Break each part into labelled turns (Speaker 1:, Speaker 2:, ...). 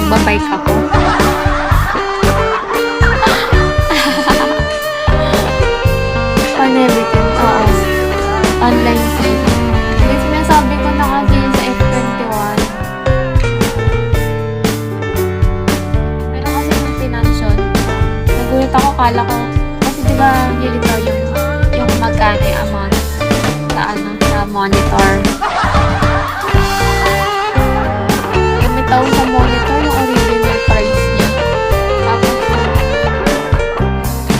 Speaker 1: Magbabike ako. On everything. Oo. Online sale. Yung sinasabi ko na kasi sa F21. Meron kasi maintenance yun. Nagulat ako, kala ko. Kasi diba, nilito yung magkano yung amount sa monitor. Lumitaw sa monitor yung original price niya. Tapos,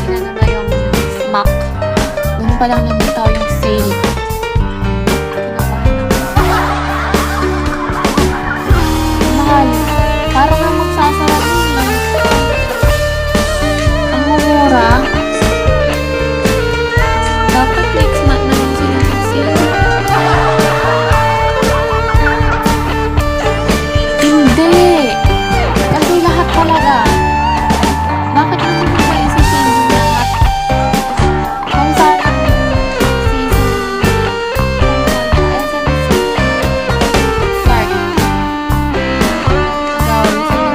Speaker 1: inano na yung smack. Doon pa lang lumitaw yung sale. Mahal. Parang nga magsasara din eh. Ang mura. Dapat next month na lang sila mag-sale. Hindi. Kasi lahat talaga. Bakit naman nila isi-sale yung lahat? Kung saan ang season SMS start. Agawin sila.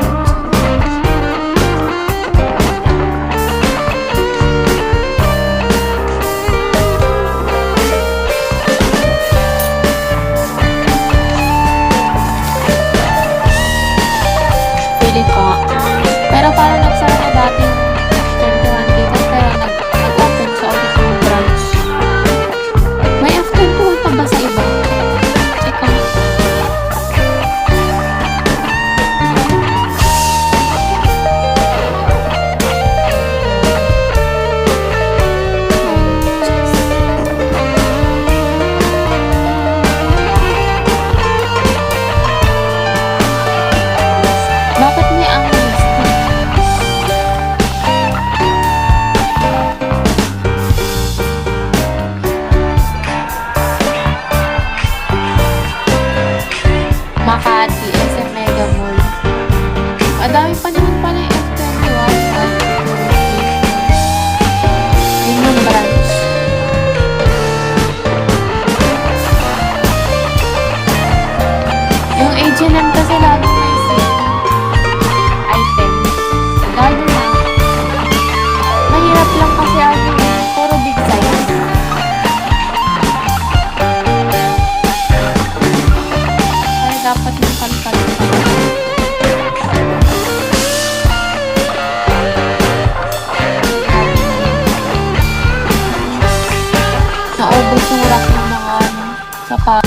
Speaker 1: Pilit ko nga. Pero parang nagsara na dati yung 21 dito, pero nag-open sa ulit yung branch. May F21 pa ba sa iba? Check ko. Bakit may ang listing? Makati, SM Mega Mall. Madami pa naman pala yung F21. Yun yung branch. Yung H&M kasi laging may sale. Items. Lalo na. Mahirap lang kasi puro big size. Kaya dapat yung kalkal. Naubos yung rack ng mga sa